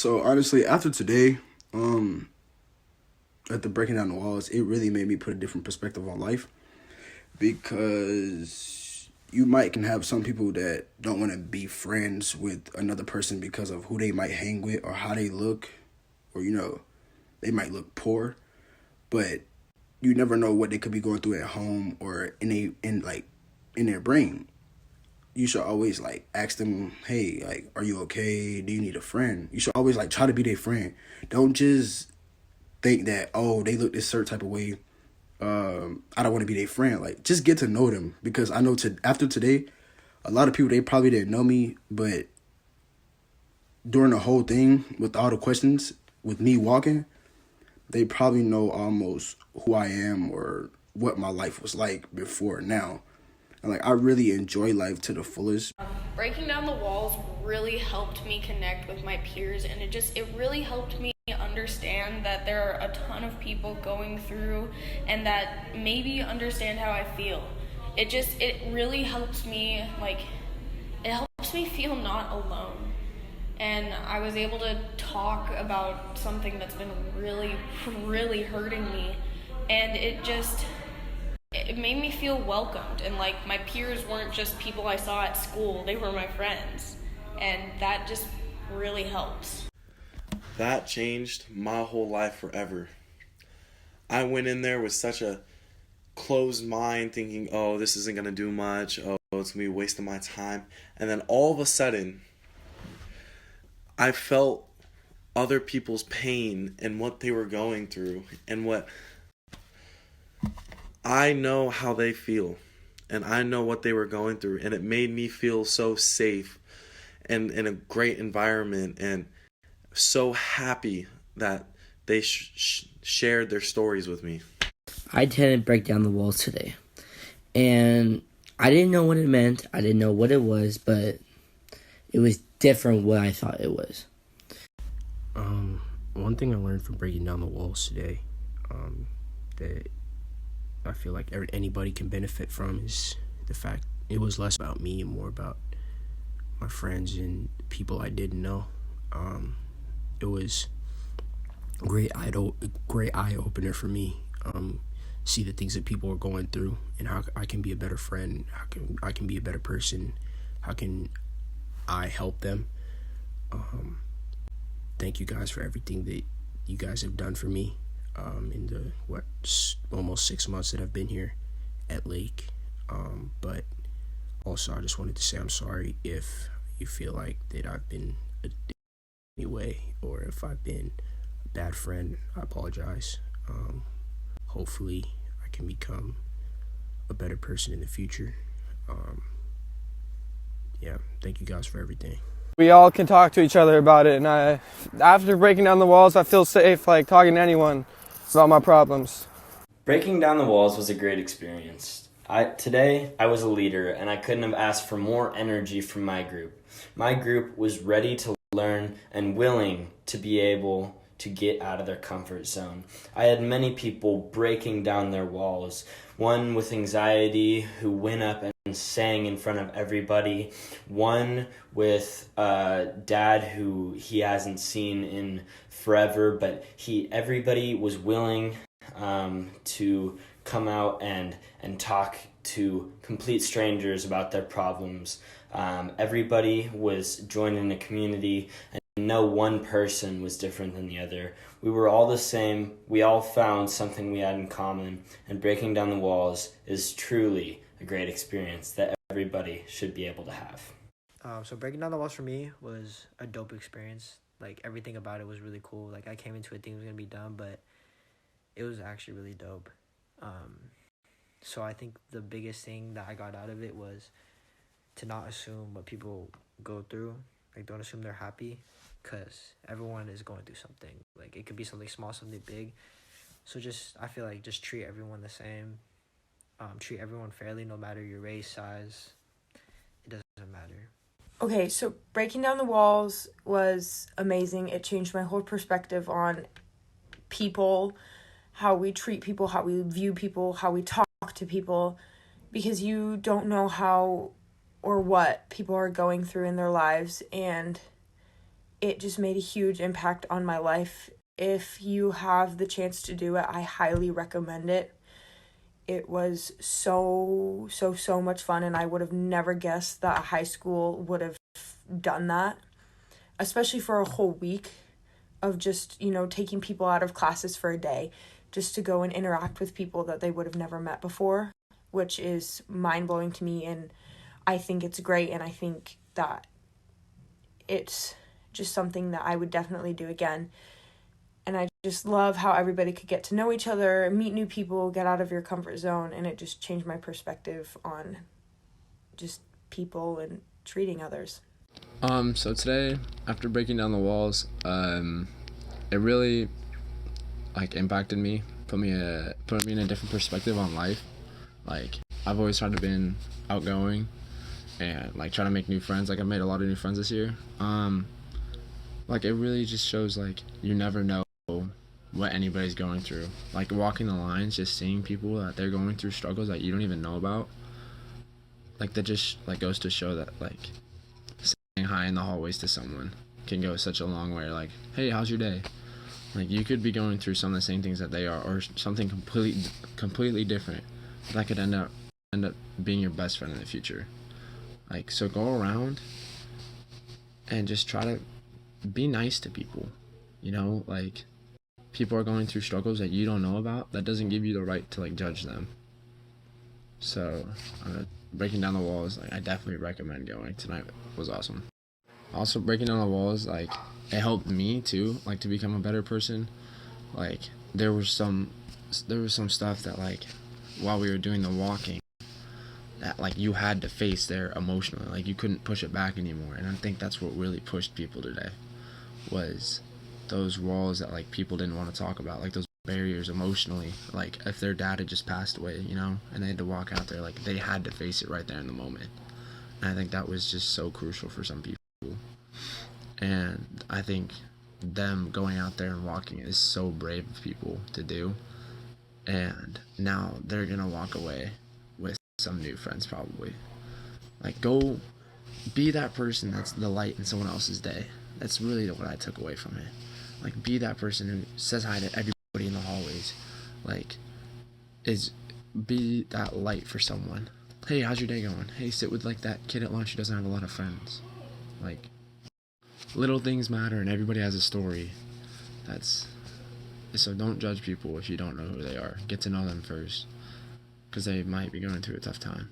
So honestly, after today, after breaking down the walls, it really made me put a different perspective on life because you might can have some people that don't want to be friends with another person because of who they might hang with or how they look, or they might look poor, but you never know what they could be going through at home or in their brain. You should always ask them, hey, are you okay? Do you need a friend? You should always try to be their friend. Don't just think that, oh, they look this certain type of way. I don't want to be their friend. Just get to know them, because I know after today, a lot of people, they probably didn't know me, but during the whole thing with all the questions with me walking, they probably know almost who I am or what my life was like before now. And I really enjoy life to the fullest. Breaking down the walls really helped me connect with my peers, and it really helped me understand that there are a ton of people going through and that maybe understand how I feel. It really helps me, it helps me feel not alone. And I was able to talk about something that's been really, really hurting me, and it made me feel welcomed, and my peers weren't just people I saw at school, they were my friends, and that just really helps. That changed my whole life forever. I went in there with such a closed mind, thinking, oh, this isn't going to do much, oh, it's going to be wasting my time, and then all of a sudden, I felt other people's pain and what they were going through, and what I know how they feel, and I know what they were going through, and it made me feel so safe and in a great environment, and so happy that they shared their stories with me. I didn't break down the walls today, and I didn't know what it meant. I didn't know what it was, but it was different what I thought it was. One thing I learned from breaking down the walls today, that I feel like anybody can benefit from, is the fact it was less about me and more about my friends and people I didn't know. It was a great eye opener for me. See the things that people are going through and how I can be a better friend, I can be a better person, how can I help them. Thank you guys for everything that you guys have done for me in the almost 6 months that I've been here at Lake. But also I just wanted to say I'm sorry if you feel like that I've been a anyway, or if I've been a bad friend. I apologize. Hopefully I can become a better person in the future. Thank you guys for everything. We all can talk to each other about it, and after breaking down the walls, I feel safe talking to anyone about my problems. Breaking down the walls was a great experience. Today, I was a leader, and I couldn't have asked for more energy from my group. My group was ready to learn and willing to be able to get out of their comfort zone. I had many people breaking down their walls. One with anxiety who went up and sang in front of everybody. One with a dad who he hasn't seen in forever, but everybody was willing to come out and talk to complete strangers about their problems. Everybody was joining a community, and no one person was different than the other. We were all the same. We all found something we had in common, and breaking down the walls is truly a great experience that everybody should be able to have. So breaking down the walls for me was a dope experience. Everything about it was really cool. I came into it thinking it was going to be dumb, but it was actually really dope. So I think the biggest thing that I got out of it was to not assume what people go through. Don't assume they're happy, because everyone is going through something. It could be something small, something big. So I feel just treat everyone the same. Treat everyone fairly, no matter your race, size. It doesn't matter. Okay, so breaking down the walls was amazing. It changed my whole perspective on people, how we treat people, how we view people, how we talk to people, because you don't know how or what people are going through in their lives, and it just made a huge impact on my life. If you have the chance to do it, I highly recommend it. It was so much fun, and I would have never guessed that a high school would have done that, especially for a whole week of just, taking people out of classes for a day just to go and interact with people that they would have never met before, which is mind-blowing to me, and I think it's great, and I think that it's just something that I would definitely do again. And I just love how everybody could get to know each other, meet new people, get out of your comfort zone, and it just changed my perspective on just people and treating others. So today, after breaking down the walls, it really impacted me, put me in a different perspective on life. Like, I've always tried to been outgoing and try to make new friends. I've made a lot of new friends this year. It really just shows you never know what anybody's going through. Walking the lines, just seeing people that they're going through struggles that you don't even know about. That just goes to show that saying hi in the hallways to someone can go such a long way. Hey, how's your day? You could be going through some of the same things that they are, or something completely different. That could end up being your best friend in the future. So go around and just try to be nice to people. People are going through struggles that you don't know about. That doesn't give you the right to judge them. So breaking down the walls, I definitely recommend going. Tonight was awesome. Also, breaking down the walls, it helped me too, to become a better person. There was some stuff that while we were doing the walking, that you had to face there emotionally. You couldn't push it back anymore. And I think that's what really pushed people today, was those walls that people didn't want to talk about, those barriers emotionally. If their dad had just passed away, and they had to walk out there, they had to face it right there in the moment. And I think that was just so crucial for some people. And I think them going out there and walking is so brave of people to do. And now they're gonna walk away with some new friends probably. Go be that person that's the light in someone else's day. That's really what I took away from it. Be that person who says hi to everybody in the hallways. Be that light for someone. Hey, how's your day going? Hey, sit with that kid at lunch who doesn't have a lot of friends. Little things matter, and everybody has a story. So don't judge people if you don't know who they are. Get to know them first, because they might be going through a tough time.